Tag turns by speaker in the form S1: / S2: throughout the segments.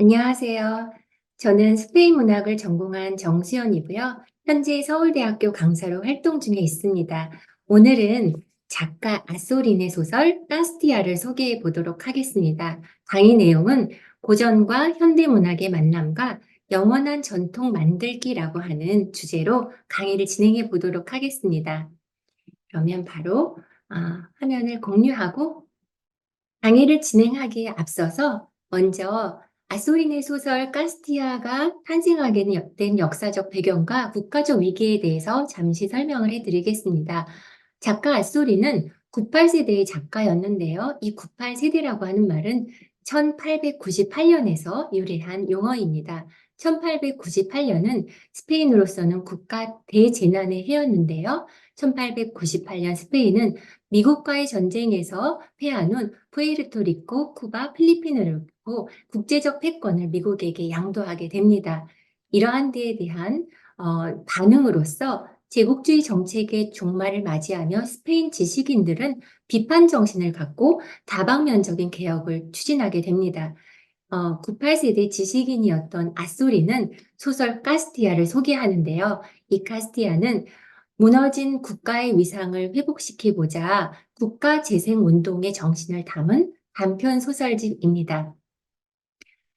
S1: 안녕하세요. 저는 스페인 문학을 전공한 정수연이고요. 현재 서울대학교 강사로 활동 중에 있습니다. 오늘은 작가 아소린의 소설 까스티아를 소개해 보도록 하겠습니다. 강의 내용은 고전과 현대 문학의 만남과 영원한 전통 만들기라고 하는 주제로 강의를 진행해 보도록 하겠습니다. 그러면 바로 화면을 공유하고 강의를 진행하기에 앞서서 먼저 아소린의 소설 까스티아가 탄생하게 된 역사적 배경과 국가적 위기에 대해서 잠시 설명을 해드리겠습니다. 작가 아소린은 98세대의 작가였는데요. 이 98세대라고 하는 말은 1898년에서 유래한 용어입니다. 1898년은 스페인으로서는 국가 대재난의 해였는데요. 1898년 스페인은 미국과의 전쟁에서 패한 후 푸에르토리코, 쿠바, 필리핀을 놓고 국제적 패권을 미국에게 양도하게 됩니다. 이러한 데에 대한 반응으로서 제국주의 정책의 종말을 맞이하며 스페인 지식인들은 비판 정신을 갖고 다방면적인 개혁을 추진하게 됩니다. 98세대 지식인이었던 아소리는 소설 까스티아를 소개하는데요. 이 까스티아는 무너진 국가의 위상을 회복시키고자 국가재생운동의 정신을 담은 단편 소설집입니다.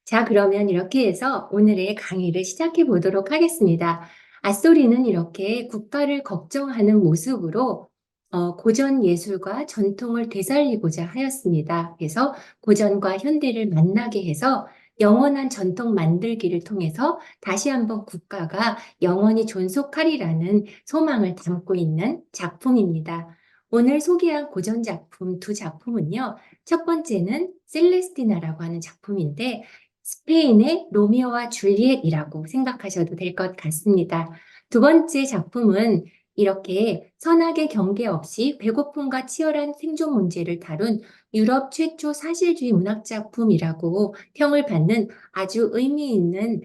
S1: 자, 그러면 이렇게 해서 오늘의 강의를 시작해 보도록 하겠습니다. 아소리는 이렇게 국가를 걱정하는 모습으로 고전 예술과 전통을 되살리고자 하였습니다. 그래서 고전과 현대를 만나게 해서 영원한 전통 만들기를 통해서 다시 한번 국가가 영원히 존속하리라는 소망을 담고 있는 작품입니다. 오늘 소개한 고전 작품 두 작품은요. 첫 번째는 셀레스티나라고 하는 작품인데 스페인의 로미오와 줄리엣이라고 생각하셔도 될 것 같습니다. 두 번째 작품은 이렇게 선악의 경계 없이 배고픔과 치열한 생존 문제를 다룬 유럽 최초 사실주의 문학작품이라고 평을 받는 아주 의미 있는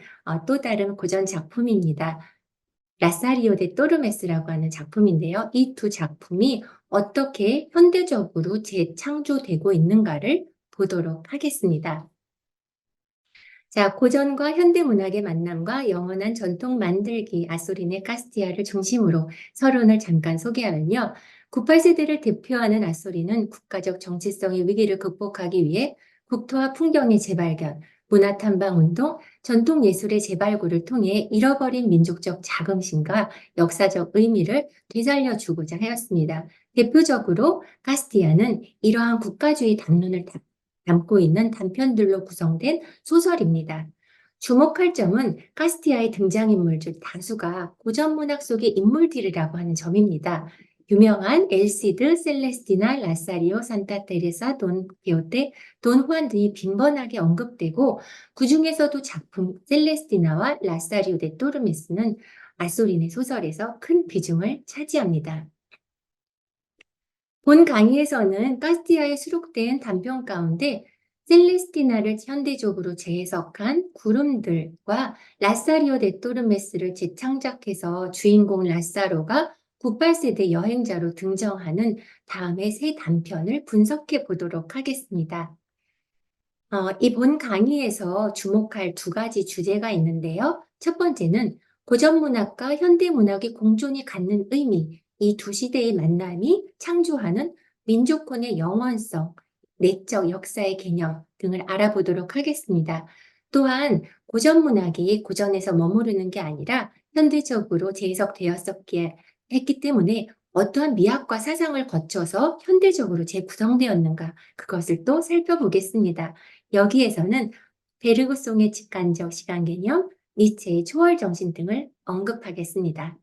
S1: 또 다른 고전 작품입니다. 라사리오 데 또르메스라고 하는 작품인데요. 이 두 작품이 어떻게 현대적으로 재창조되고 있는가를 보도록 하겠습니다. 자, 고전과 현대문학의 만남과 영원한 전통 만들기 아소린의 까스티아를 중심으로 서론을 잠깐 소개하면요. 98세대를 대표하는 아소린은 국가적 정체성의 위기를 극복하기 위해 국토와 풍경의 재발견, 문화탐방운동, 전통예술의 재발굴을 통해 잃어버린 민족적 자긍심과 역사적 의미를 되살려주고자 하였습니다. 대표적으로 까스티아는 이러한 국가주의 담론을 담고 있는 단편들로 구성된 소설입니다. 주목할 점은 카스티아의 등장인물 중 다수가 고전문학 속의 인물들이라고 하는 점입니다. 유명한 엘시드, 셀레스티나, 라사리오, 산타 테레사, 돈 키호테, 돈 후안 등이 빈번하게 언급되고 그 중에서도 작품 셀레스티나와 라사리오 데 또르메스는 아소린의 소설에서 큰 비중을 차지합니다. 본 강의에서는 카스티아에 수록된 단편 가운데 셀레스티나를 현대적으로 재해석한 구름들과 라사리오 데 또르메스를 재창작해서 주인공 라사로가 98세대 여행자로 등장하는 다음의 세 단편을 분석해 보도록 하겠습니다. 이 본 강의에서 주목할 두 가지 주제가 있는데요. 첫 번째는 고전문학과 현대문학의 공존이 갖는 의미, 이 두 시대의 만남이 창조하는 민족혼의 영원성, 내적 역사의 개념 등을 알아보도록 하겠습니다. 또한 고전문학이 고전에서 머무르는 게 아니라 현대적으로 재해석되었었기에 했기 때문에 어떠한 미학과 사상을 거쳐서 현대적으로 재구성되었는가 그것을 또 살펴보겠습니다. 여기에서는 베르그송의 직관적 시간 개념, 니체의 초월 정신 등을 언급하겠습니다.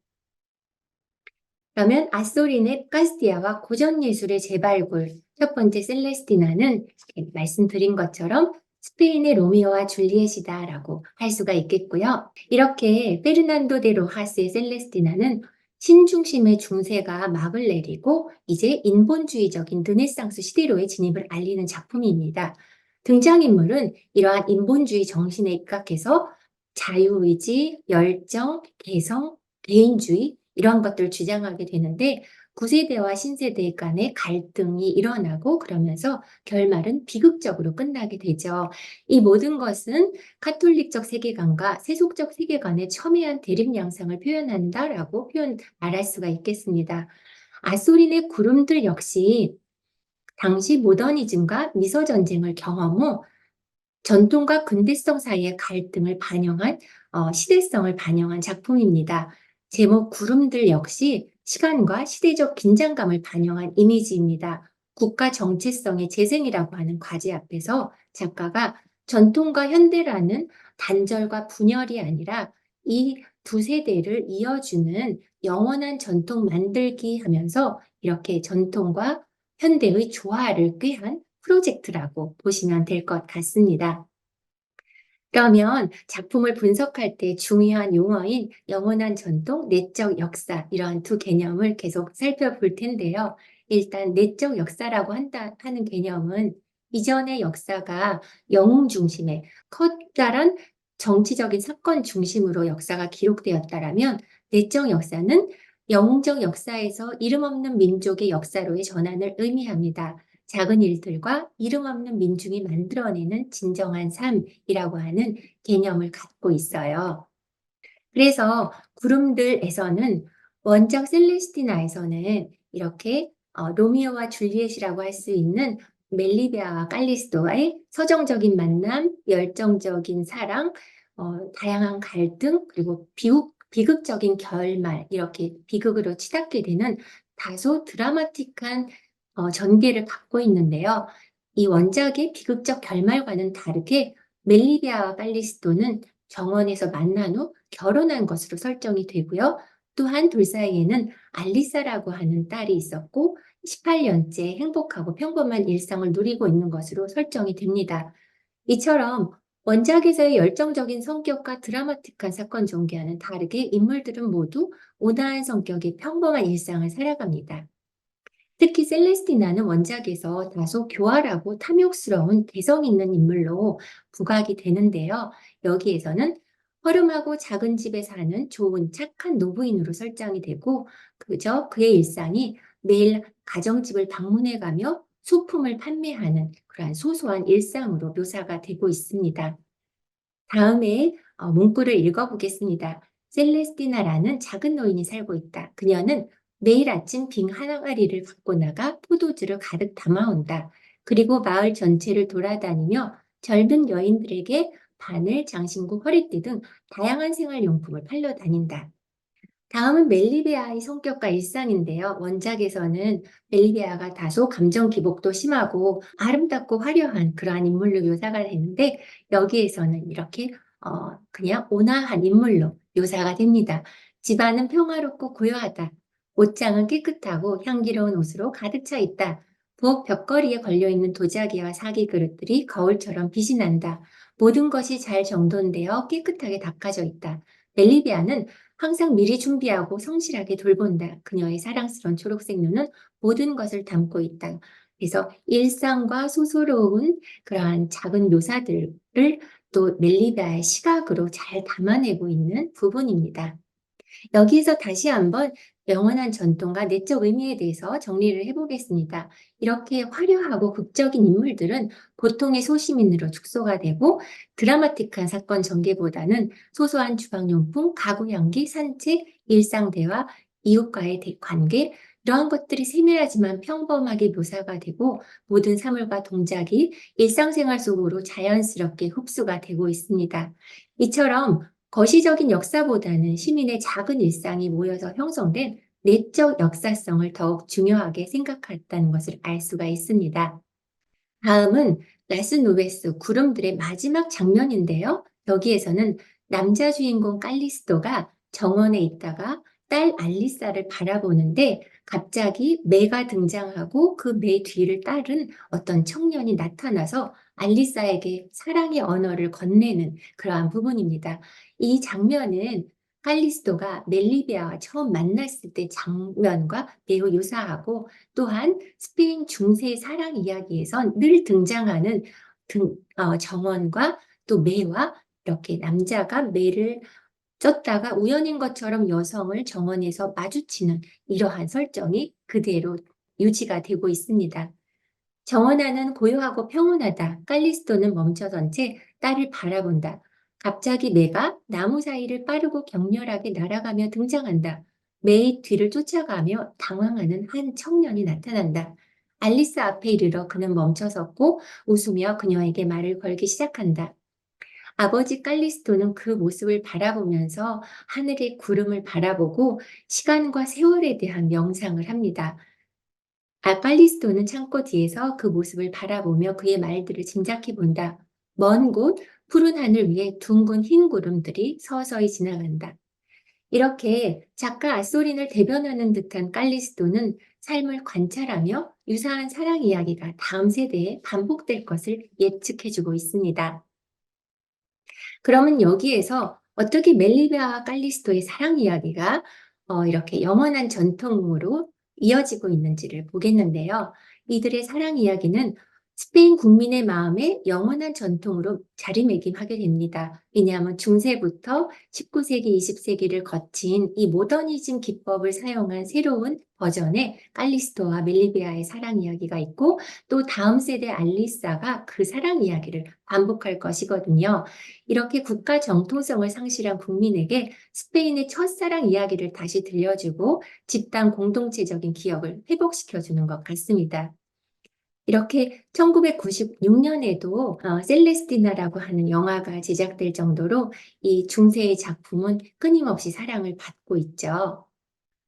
S1: 그러면 아소린의 까스티아와 고전 예술의 재발굴, 첫 번째 셀레스티나는 말씀드린 것처럼 스페인의 로미오와 줄리엣이다라고 할 수가 있겠고요. 이렇게 페르난도 데 로하스의 셀레스티나는 신중심의 중세가 막을 내리고 이제 인본주의적인 르네상스 시대로의 진입을 알리는 작품입니다. 등장인물은 이러한 인본주의 정신에 입각해서 자유의지, 열정, 개성, 개인주의 이러한 것들을 주장하게 되는데 구세대와 신세대 간의 갈등이 일어나고 그러면서 결말은 비극적으로 끝나게 되죠. 이 모든 것은 카톨릭적 세계관과 세속적 세계관의 첨예한 대립 양상을 표현한다라고 말할 수가 있겠습니다. 아소린의 구름들 역시 당시 모더니즘과 미서 전쟁을 경험 후 전통과 근대성 사이의 갈등을 반영한 시대성을 반영한 작품입니다. 제목 구름들 역시 시간과 시대적 긴장감을 반영한 이미지입니다. 국가 정체성의 재생이라고 하는 과제 앞에서 작가가 전통과 현대라는 단절과 분열이 아니라 이 두 세대를 이어주는 영원한 전통 만들기 하면서 이렇게 전통과 현대의 조화를 꾀한 프로젝트라고 보시면 될 것 같습니다. 그러면 작품을 분석할 때 중요한 용어인 영원한 전통, 내적 역사 이러한 두 개념을 계속 살펴볼 텐데요. 일단 내적 역사라고 하는 개념은 이전의 역사가 영웅 중심의 커다란 정치적인 사건 중심으로 역사가 기록되었다라면 내적 역사는 영웅적 역사에서 이름 없는 민족의 역사로의 전환을 의미합니다. 작은 일들과 이름 없는 민중이 만들어내는 진정한 삶이라고 하는 개념을 갖고 있어요. 그래서 구름들에서는 원작 셀레스티나에서는 이렇게 로미오와 줄리엣이라고 할 수 있는 멜리베아와 칼리스토의 서정적인 만남, 열정적인 사랑, 다양한 갈등, 그리고 비극적인 결말, 이렇게 비극으로 치닫게 되는 다소 드라마틱한 전개를 갖고 있는데요. 이 원작의 비극적 결말과는 다르게 멜리베아와 칼리스토는 정원에서 만난 후 결혼한 것으로 설정이 되고요. 또한 둘 사이에는 알리사라고 하는 딸이 있었고 18년째 행복하고 평범한 일상을 누리고 있는 것으로 설정이 됩니다. 이처럼 원작에서의 열정적인 성격과 드라마틱한 사건 전개와는 다르게 인물들은 모두 온화한 성격의 평범한 일상을 살아갑니다. 특히 셀레스티나는 원작에서 다소 교활하고 탐욕스러운 개성 있는 인물로 부각이 되는데요. 여기에서는 허름하고 작은 집에 사는 좋은 착한 노부인으로 설정이 되고 그저 그의 일상이 매일 가정집을 방문해 가며 소품을 판매하는 그러한 소소한 일상으로 묘사가 되고 있습니다. 다음에 문구를 읽어보겠습니다. 셀레스티나라는 작은 노인이 살고 있다. 그녀는 매일 아침 빙 항아리를 갖고 나가 포도주를 가득 담아온다. 그리고 마을 전체를 돌아다니며 젊은 여인들에게 바늘, 장신구, 허리띠 등 다양한 생활용품을 팔러 다닌다. 다음은 멜리베아의 성격과 일상인데요. 원작에서는 멜리베아가 다소 감정 기복도 심하고 아름답고 화려한 그러한 인물로 묘사가 되는데 여기에서는 이렇게 그냥 온화한 인물로 묘사가 됩니다. 집안은 평화롭고 고요하다. 옷장은 깨끗하고 향기로운 옷으로 가득 차 있다. 부엌 벽걸이에 걸려있는 도자기와 사기 그릇들이 거울처럼 빛이 난다. 모든 것이 잘 정돈되어 깨끗하게 닦아져 있다. 멜리베아는 항상 미리 준비하고 성실하게 돌본다. 그녀의 사랑스러운 초록색 눈은 모든 것을 담고 있다. 그래서 일상과 소소로운 그러한 작은 묘사들을 또 멜리다의 시각으로 잘 담아내고 있는 부분입니다. 여기에서 다시 한번 영원한 전통과 내적 의미에 대해서 정리를 해보겠습니다. 이렇게 화려하고 극적인 인물들은 보통의 소시민으로 축소가 되고 드라마틱한 사건 전개보다는 소소한 주방용품, 가구 향기, 산책, 일상 대화, 이웃과의 관계 이러한 것들이 세밀하지만 평범하게 묘사가 되고 모든 사물과 동작이 일상생활 속으로 자연스럽게 흡수가 되고 있습니다. 이처럼 거시적인 역사보다는 시민의 작은 일상이 모여서 형성된 내적 역사성을 더욱 중요하게 생각했다는 것을 알 수가 있습니다. 다음은 라스누베스 구름들의 마지막 장면인데요. 여기에서는 남자 주인공 칼리스토가 정원에 있다가 딸 알리사를 바라보는데 갑자기 매가 등장하고 그 매 뒤를 따른 어떤 청년이 나타나서 알리사에게 사랑의 언어를 건네는 그러한 부분입니다. 이 장면은 칼리스토가 멜리베아와 처음 만났을 때 장면과 매우 유사하고 또한 스페인 중세 사랑 이야기에선 늘 등장하는 정원과 또 매와 이렇게 남자가 매를 썼다가 우연인 것처럼 여성을 정원에서 마주치는 이러한 설정이 그대로 유지가 되고 있습니다. 정원아는 고요하고 평온하다. 칼리스토는 멈춰선 채 딸을 바라본다. 갑자기 매가 나무 사이를 빠르고 격렬하게 날아가며 등장한다. 매의 뒤를 쫓아가며 당황하는 한 청년이 나타난다. 알리스 앞에 이르러 그는 멈춰섰고 웃으며 그녀에게 말을 걸기 시작한다. 아버지 칼리스토는 그 모습을 바라보면서 하늘의 구름을 바라보고 시간과 세월에 대한 명상을 합니다. 칼리스토는 창고 뒤에서 그 모습을 바라보며 그의 말들을 짐작해 본다. 먼 곳, 푸른 하늘 위에 둥근 흰 구름들이 서서히 지나간다. 이렇게 작가 아소린을 대변하는 듯한 칼리스토는 삶을 관찰하며 유사한 사랑 이야기가 다음 세대에 반복될 것을 예측해주고 있습니다. 그러면 여기에서 어떻게 멜리베아와 칼리스토의 사랑 이야기가 이렇게 영원한 전통으로 이어지고 있는지를 보겠는데요. 이들의 사랑 이야기는 스페인 국민의 마음에 영원한 전통으로 자리매김하게 됩니다. 왜냐하면 중세부터 19세기, 20세기를 거친 이 모더니즘 기법을 사용한 새로운 버전의 칼리스토와 멜리베아의 사랑 이야기가 있고 또 다음 세대 알리사가 그 사랑 이야기를 반복할 것이거든요. 이렇게 국가 정통성을 상실한 국민에게 스페인의 첫사랑 이야기를 다시 들려주고 집단 공동체적인 기억을 회복시켜주는 것 같습니다. 이렇게 1996년에도 셀레스티나라고 하는 영화가 제작될 정도로 이 중세의 작품은 끊임없이 사랑을 받고 있죠.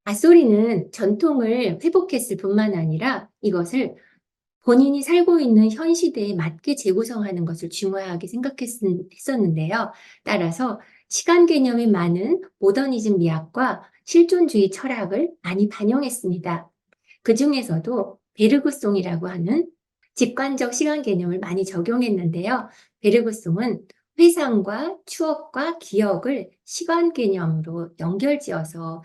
S1: 아소리는 전통을 회복했을 뿐만 아니라 이것을 본인이 살고 있는 현 시대에 맞게 재구성하는 것을 중요하게 생각했었는데요. 따라서 시간 개념이 많은 모더니즘 미학과 실존주의 철학을 많이 반영했습니다. 그 중에서도 베르그송이라고 하는 직관적 시간 개념을 많이 적용했는데요. 베르그송은 회상과 추억과 기억을 시간 개념으로 연결지어서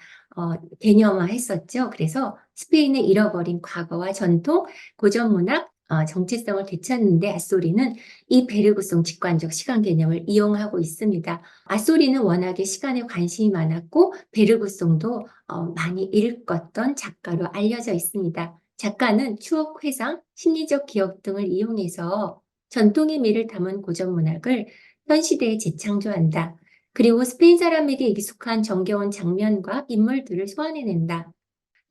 S1: 개념화했었죠. 그래서 스페인의 잃어버린 과거와 전통, 고전 문학, 정체성을 되찾는데 아소리는 이 베르그송 직관적 시간 개념을 이용하고 있습니다. 아소리는 워낙에 시간에 관심이 많았고 베르그송도 많이 읽었던 작가로 알려져 있습니다. 작가는 추억 회상, 심리적 기억 등을 이용해서 전통의 미를 담은 고전 문학을 현 시대에 재창조한다. 그리고 스페인 사람에게 익숙한 정겨운 장면과 인물들을 소환해낸다.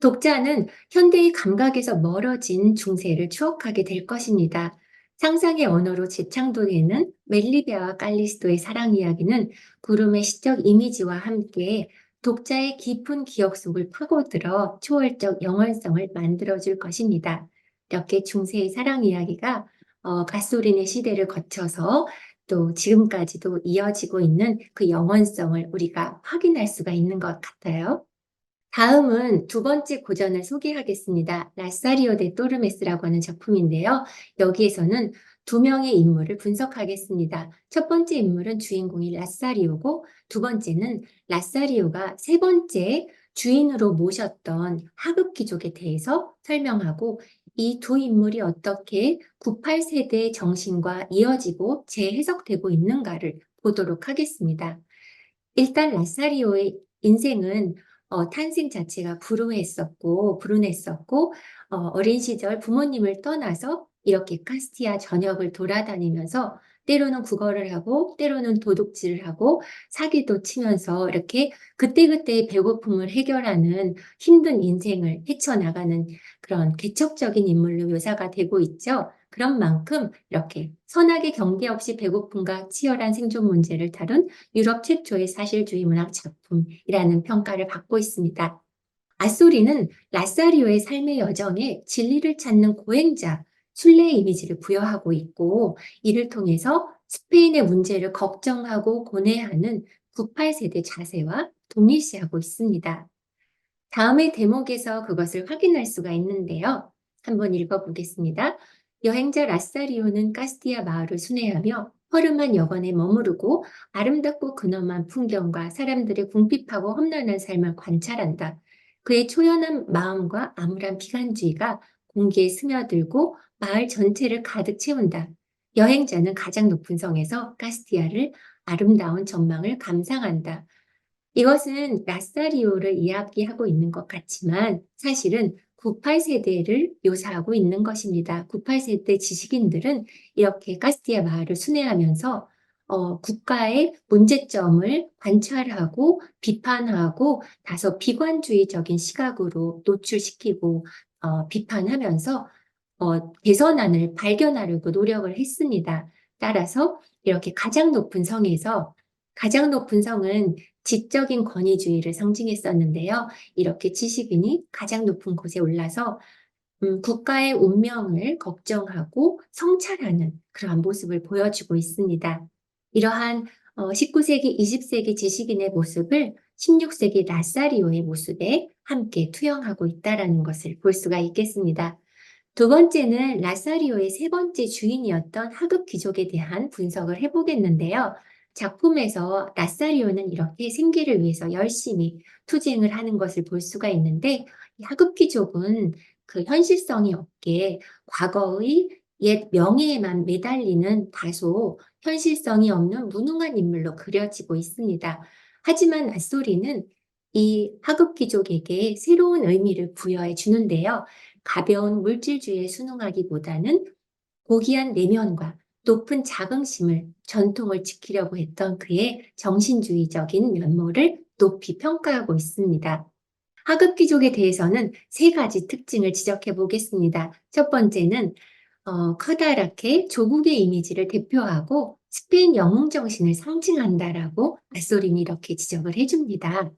S1: 독자는 현대의 감각에서 멀어진 중세를 추억하게 될 것입니다. 상상의 언어로 재창조되는 멜리베아와 칼리스토의 사랑 이야기는 구름의 시적 이미지와 함께 독자의 깊은 기억 속을 파고들어 초월적 영원성을 만들어줄 것입니다. 이렇게 중세의 사랑 이야기가 가솔린의 시대를 거쳐서 또 지금까지도 이어지고 있는 그 영원성을 우리가 확인할 수가 있는 것 같아요. 다음은 두 번째 고전을 소개하겠습니다. 라사리오 데 또르메스라고 하는 작품인데요. 여기에서는 두 명의 인물을 분석하겠습니다. 첫 번째 인물은 주인공인 라사리오고 두 번째는 라사리오가 세 번째 주인으로 모셨던 하급 귀족에 대해서 설명하고 이 두 인물이 어떻게 98세대의 정신과 이어지고 재해석되고 있는가를 보도록 하겠습니다. 일단 라사리오의 인생은 탄생 자체가 불운했었고, 어린 시절 부모님을 떠나서 이렇게 카스티아 전역을 돌아다니면서 때로는 국어를 하고, 때로는 도둑질을 하고, 사기도 치면서 이렇게 그때그때의 배고픔을 해결하는 힘든 인생을 헤쳐나가는 그런 개척적인 인물로 묘사가 되고 있죠. 그런 만큼 이렇게 선악의 경계 없이 배고픔과 치열한 생존 문제를 다룬 유럽 최초의 사실주의 문학 작품이라는 평가를 받고 있습니다. 아소리는 라사리오의 삶의 여정에 진리를 찾는 고행자, 순례의 이미지를 부여하고 있고 이를 통해서 스페인의 문제를 걱정하고 고뇌하는 98세대 자세와 동일시하고 있습니다. 다음의 대목에서 그것을 확인할 수가 있는데요. 한번 읽어보겠습니다. 여행자 라사리오는 카스티아 마을을 순회하며 허름한 여관에 머무르고 아름답고 근엄한 풍경과 사람들의 궁핍하고 험난한 삶을 관찰한다. 그의 초연한 마음과 암울한 비관주의가 공기에 스며들고 마을 전체를 가득 채운다. 여행자는 가장 높은 성에서 카스티아를 아름다운 전망을 감상한다. 이것은 라사리오를 이야기하고 있는 것 같지만 사실은 98세대를 묘사하고 있는 것입니다. 98세대 지식인들은 이렇게 카스티아 마을을 순회하면서 국가의 문제점을 관찰하고 비판하고 다소 비관주의적인 시각으로 노출시키고 비판하면서 개선안을 발견하려고 노력을 했습니다. 따라서 이렇게 가장 높은 성은 지적인 권위주의를 상징했었는데요. 이렇게 지식인이 가장 높은 곳에 올라서 국가의 운명을 걱정하고 성찰하는 그러한 모습을 보여주고 있습니다. 이러한 19세기, 20세기 지식인의 모습을 16세기 라사리오의 모습에 함께 투영하고 있다는 것을 볼 수가 있겠습니다. 두 번째는 라사리오의 세 번째 주인이었던 하급 귀족에 대한 분석을 해보겠는데요. 작품에서 라사리오는 이렇게 생계를 위해서 열심히 투쟁을 하는 것을 볼 수가 있는데, 이 하급 귀족은 그 현실성이 없게 과거의 옛 명예에만 매달리는 다소 현실성이 없는 무능한 인물로 그려지고 있습니다. 하지만 낫소리는 이 하급 귀족에게 새로운 의미를 부여해 주는데요. 가벼운 물질주의에 순응하기보다는 고귀한 내면과 높은 자긍심을, 전통을 지키려고 했던 그의 정신주의적인 면모를 높이 평가하고 있습니다. 하급 귀족에 대해서는 세 가지 특징을 지적해 보겠습니다. 첫 번째는 커다랗게 조국의 이미지를 대표하고 스페인 영웅 정신을 상징한다라고 아소린이 이렇게 지적을 해줍니다.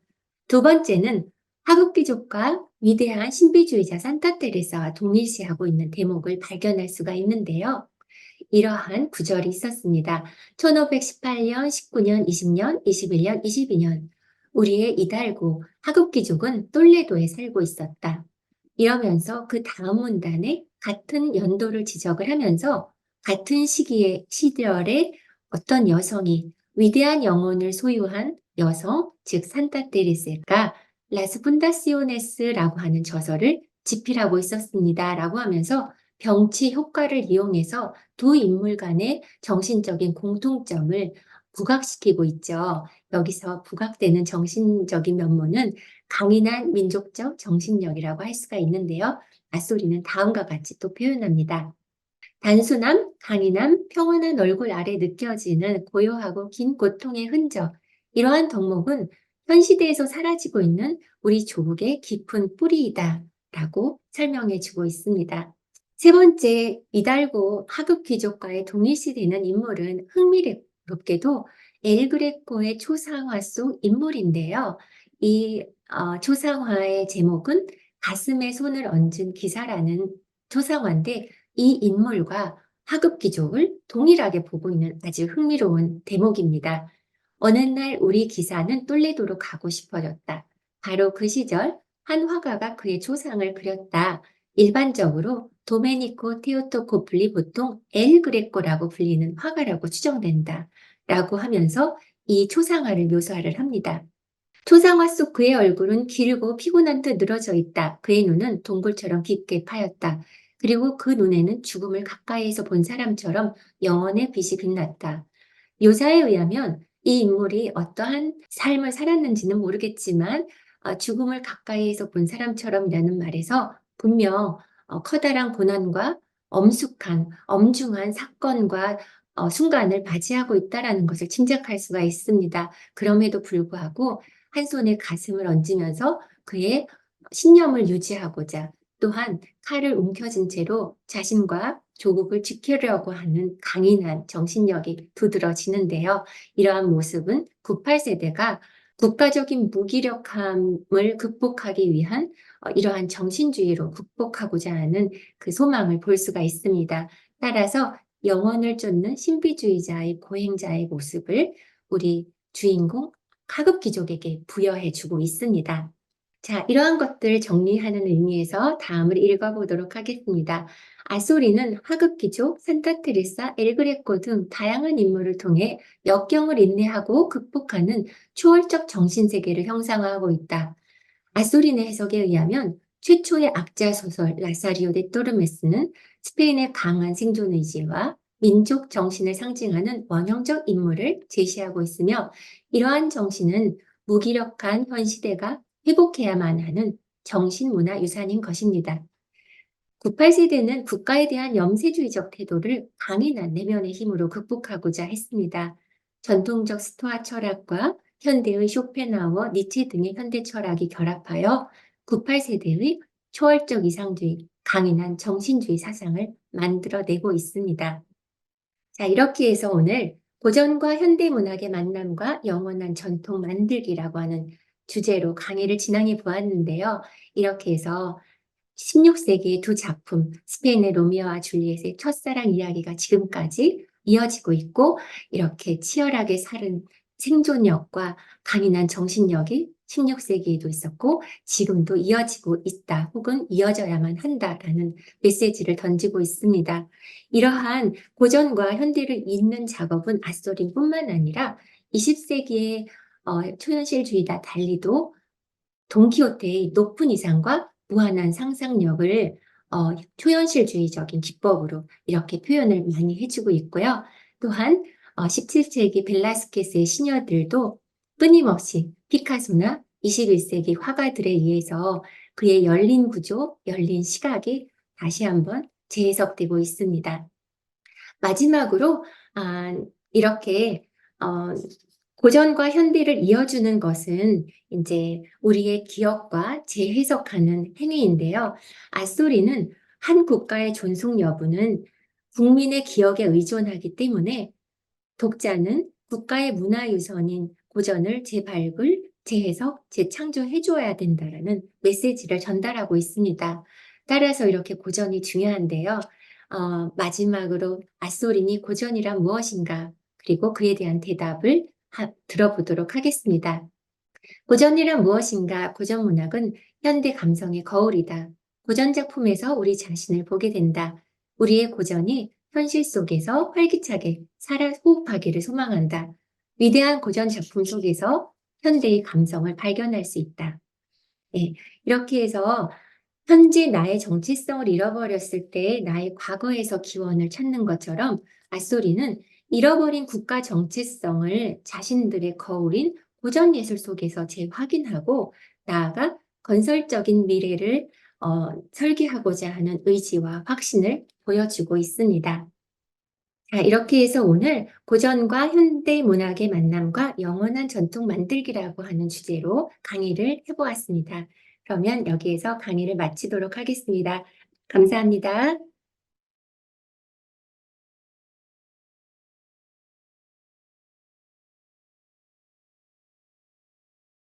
S1: 두 번째는 하급 귀족과 위대한 신비주의자 산타 테레사와 동일시하고 있는 대목을 발견할 수가 있는데요. 이러한 구절이 있었습니다. 1518년, 19년, 20년, 21년, 22년 우리의 이달고 하급 귀족은 똘레도에 살고 있었다. 이러면서 그 다음 문단에 같은 연도를 지적을 하면서 같은 시절에 어떤 여성이 위대한 영혼을 소유한 여성, 즉 산타 테레사가 라스 푼다시오네스라고 하는 저서를 집필하고 있었습니다. 라고 하면서 병치 효과를 이용해서 두 인물 간의 정신적인 공통점을 부각시키고 있죠. 여기서 부각되는 정신적인 면모는 강인한 민족적 정신력이라고 할 수가 있는데요. 앗소리는 다음과 같이 또 표현합니다. 단순함, 강인함, 평온한 얼굴 아래 느껴지는 고요하고 긴 고통의 흔적. 이러한 덕목은 현 시대에서 사라지고 있는 우리 조국의 깊은 뿌리이다 라고 설명해 주고 있습니다. 세 번째, 이달고 하급 귀족과의 동일시되는 인물은 흥미롭게도 엘그레코의 초상화 속 인물인데요. 이 초상화의 제목은 가슴에 손을 얹은 기사라는 초상화인데 이 인물과 하급 귀족을 동일하게 보고 있는 아주 흥미로운 대목입니다. 어느 날 우리 기사는 똘레도로 가고 싶어졌다. 바로 그 시절 한 화가가 그의 초상을 그렸다. 일반적으로 도메니코 테오토코플리 보통 엘 그레코라고 불리는 화가라고 추정된다. 라고 하면서 이 초상화를 묘사를 합니다. 초상화 속 그의 얼굴은 길고 피곤한 듯 늘어져 있다. 그의 눈은 동굴처럼 깊게 파였다. 그리고 그 눈에는 죽음을 가까이에서 본 사람처럼 영혼의 빛이 빛났다. 묘사에 의하면 이 인물이 어떠한 삶을 살았는지는 모르겠지만 죽음을 가까이에서 본 사람처럼이라는 말에서 분명 커다란 고난과 엄숙한 엄중한 사건과 순간을 맞이하고 있다는 것을 짐작할 수가 있습니다. 그럼에도 불구하고 한 손에 가슴을 얹으면서 그의 신념을 유지하고자 또한 칼을 움켜쥔 채로 자신과 조국을 지키려고 하는 강인한 정신력이 두드러지는데요. 이러한 모습은 98세대가 국가적인 무기력함을 극복하기 위한 이러한 정신주의로 극복하고자 하는 그 소망을 볼 수가 있습니다. 따라서 영혼을 쫓는 신비주의자의 고행자의 모습을 우리 주인공 하급 귀족에게 부여해 주고 있습니다. 자, 이러한 것들 정리하는 의미에서 다음을 읽어보도록 하겠습니다. 아소리는 하급 귀족, 산타 테레사, 엘그레코 등 다양한 인물을 통해 역경을 인내하고 극복하는 초월적 정신세계를 형상화하고 있다. 아소린의 해석에 의하면 최초의 악자 소설 라사리오 데 토르메스는 스페인의 강한 생존 의지와 민족 정신을 상징하는 원형적 인물을 제시하고 있으며 이러한 정신은 무기력한 현 시대가 회복해야만 하는 정신문화유산인 것입니다. 98세대는 국가에 대한 염세주의적 태도를 강인한 내면의 힘으로 극복하고자 했습니다. 전통적 스토아 철학과 현대의 쇼펜하우어, 니체 등의 현대 철학이 결합하여 98세대의 초월적 이상주의, 강인한 정신주의 사상을 만들어내고 있습니다. 자, 이렇게 해서 오늘 고전과 현대 문학의 만남과 영원한 전통 만들기라고 하는 주제로 강의를 진행해 보았는데요. 이렇게 해서 16세기의 두 작품, 스페인의 로미오와 줄리엣의 첫사랑 이야기가 지금까지 이어지고 있고, 이렇게 치열하게 살은 생존력과 강인한 정신력이 16세기에도 있었고, 지금도 이어지고 있다, 혹은 이어져야만 한다라는 메시지를 던지고 있습니다. 이러한 고전과 현대를 잇는 작업은 앗소린뿐만 아니라 20세기의 초현실주의와 달리도 돈키호테의 높은 이상과 무한한 상상력을 초현실주의적인 기법으로 이렇게 표현을 많이 해주고 있고요. 또한 17세기 벨라스케스의 시녀들도 끊임없이 피카소나 21세기 화가들에 의해서 그의 열린 구조, 열린 시각이 다시 한번 재해석되고 있습니다. 마지막으로 이렇게 어 고전과 현대를 이어주는 것은 인제 우리의 기억과 재해석하는 행위인데요. 앗소리는 한 국가의 존속 여부는 국민의 기억에 의존하기 때문에 독자는 국가의 문화유산인 고전을 재발굴, 재해석, 재창조해 줘야 된다라는 메시지를 전달하고 있습니다. 따라서 이렇게 고전이 중요한데요. 마지막으로 앗소린이 고전이란 무엇인가? 그리고 그에 대한 대답을 들어보도록 하겠습니다. 고전이란 무엇인가? 고전 문학은 현대 감성의 거울이다. 고전 작품에서 우리 자신을 보게 된다. 우리의 고전이 현실 속에서 활기차게 살아 호흡하기를 소망한다. 위대한 고전 작품 속에서 현대의 감성을 발견할 수 있다. 예, 이렇게 해서 현재 나의 정체성을 잃어버렸을 때 나의 과거에서 기원을 찾는 것처럼 앗소리는 잃어버린 국가 정체성을 자신들의 거울인 고전 예술 속에서 재확인하고 나아가 건설적인 미래를 설계하고자 하는 의지와 확신을 보여주고 있습니다. 자, 이렇게 해서 오늘 고전과 현대 문학의 만남과 영원한 전통 만들기라고 하는 주제로 강의를 해보았습니다. 그러면 여기에서 강의를 마치도록 하겠습니다. 감사합니다.